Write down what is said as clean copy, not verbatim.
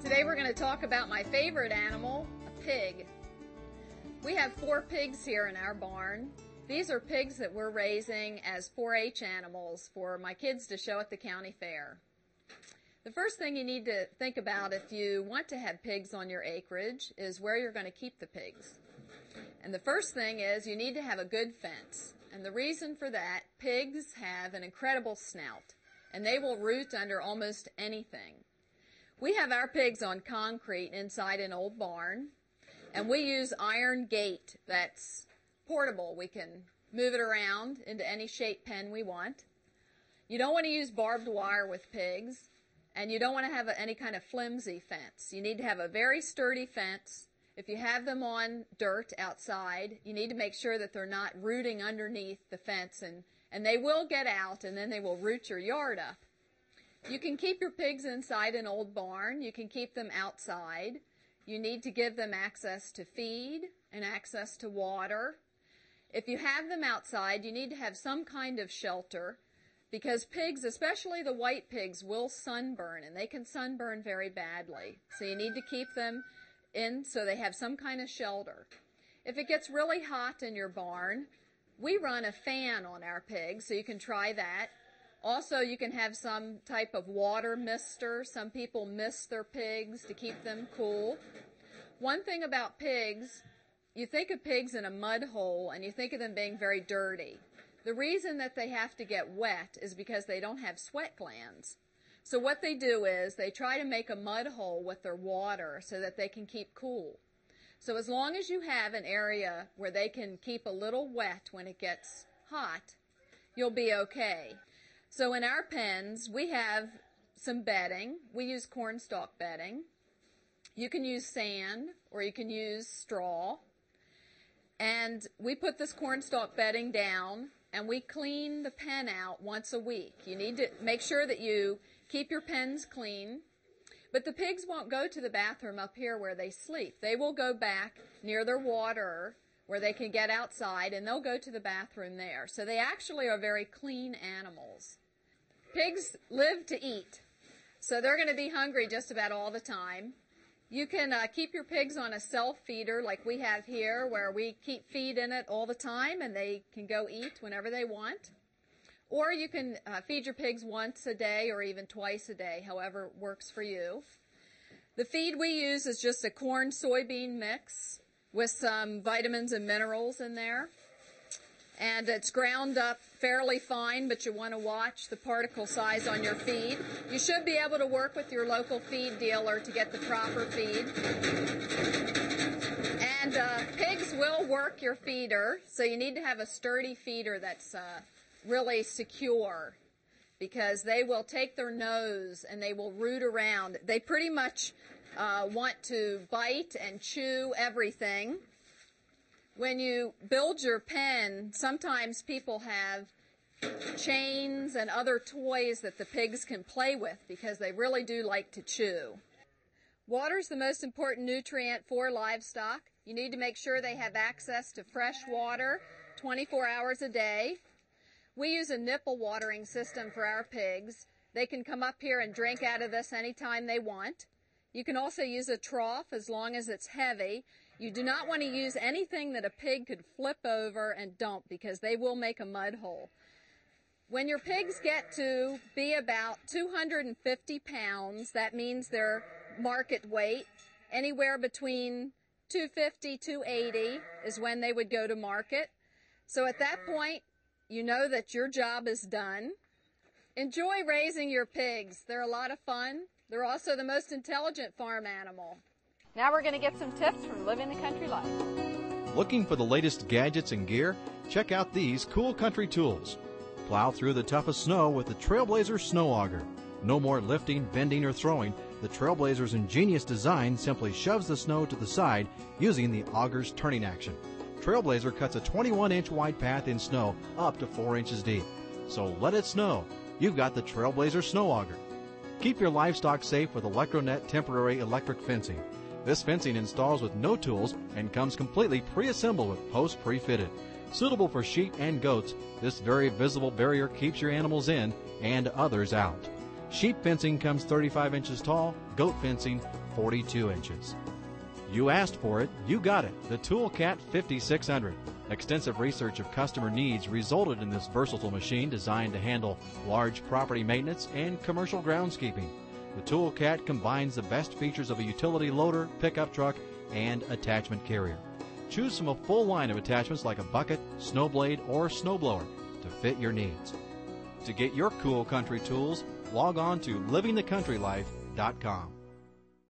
Today we're going to talk about my favorite animal, a pig. We have 4 pigs here in our barn. These are pigs that we're raising as 4-H animals for my kids to show at the county fair. The first thing you need to think about if you want to have pigs on your acreage is where you're going to keep the pigs. And the first thing is you need to have a good fence. And the reason for that, pigs have an incredible snout, and they will root under almost anything. We have our pigs on concrete inside an old barn, and we use iron gate that's portable. We can move it around into any shape pen we want. You don't want to use barbed wire with pigs, and you don't want to have any kind of flimsy fence. You need to have a very sturdy fence. If you have them on dirt outside, you need to make sure that they're not rooting underneath the fence, and they will get out, and then they will root your yard up. You can keep your pigs inside an old barn. You can keep them outside. You need to give them access to feed and access to water. If you have them outside, you need to have some kind of shelter because pigs, especially the white pigs, will sunburn, and they can sunburn very badly. So you need to keep them in so they have some kind of shelter. If it gets really hot in your barn, we run a fan on our pigs, so you can try that. Also, you can have some type of water mister. Some people mist their pigs to keep them cool. One thing about pigs, you think of pigs in a mud hole and you think of them being very dirty. The reason that they have to get wet is because they don't have sweat glands. So what they do is they try to make a mud hole with their water so that they can keep cool. So as long as you have an area where they can keep a little wet when it gets hot, you'll be okay. So in our pens, we have some bedding. We use cornstalk bedding. You can use sand or you can use straw. And we put this cornstalk bedding down and we clean the pen out once a week. You need to make sure that you keep your pens clean. But the pigs won't go to the bathroom up here where they sleep. They will go back near their water where they can get outside, and they'll go to the bathroom there. So they actually are very clean animals. Pigs live to eat, so they're going to be hungry just about all the time. You can keep your pigs on a self-feeder like we have here, where we keep feed in it all the time, and they can go eat whenever they want. Or you can feed your pigs once a day or even twice a day, however works for you. The feed we use is just a corn-soybean mix with some vitamins and minerals in there. And it's ground up fairly fine, but you want to watch the particle size on your feed. You should be able to work with your local feed dealer to get the proper feed. And pigs will work your feeder, so you need to have a sturdy feeder that's really secure, because they will take their nose and they will root around. They pretty much want to bite and chew everything. When you build your pen, sometimes people have chains and other toys that the pigs can play with because they really do like to chew. Water is the most important nutrient for livestock. You need to make sure they have access to fresh water 24 hours a day. We use a nipple watering system for our pigs. They can come up here and drink out of this anytime they want. You can also use a trough as long as it's heavy. You do not want to use anything that a pig could flip over and dump because they will make a mud hole. When your pigs get to be about 250 pounds, that means their market weight. Anywhere between 250, 280 is when they would go to market. So at that point, you know that your job is done. Enjoy raising your pigs. They're a lot of fun. They're also the most intelligent farm animal. Now we're going to get some tips from living the country life. Looking for the latest gadgets and gear? Check out these cool country tools. Plow through the toughest snow with the Trailblazer Snow Auger. No more lifting, bending, or throwing. The Trailblazer's ingenious design simply shoves the snow to the side using the auger's turning action. Trailblazer cuts a 21-inch wide path in snow up to 4 inches deep. So let it snow. You've got the Trailblazer Snow Auger. Keep your livestock safe with ElectroNet temporary electric fencing. This fencing installs with no tools and comes completely pre-assembled with posts pre-fitted. Suitable for sheep and goats, this very visible barrier keeps your animals in and others out. Sheep fencing comes 35 inches tall, goat fencing 42 inches. You asked for it, you got it, the Toolcat 5600. Extensive research of customer needs resulted in this versatile machine designed to handle large property maintenance and commercial groundskeeping. The Toolcat combines the best features of a utility loader, pickup truck, and attachment carrier. Choose from a full line of attachments like a bucket, snow blade, or snowblower to fit your needs. To get your cool country tools, log on to livingthecountrylife.com.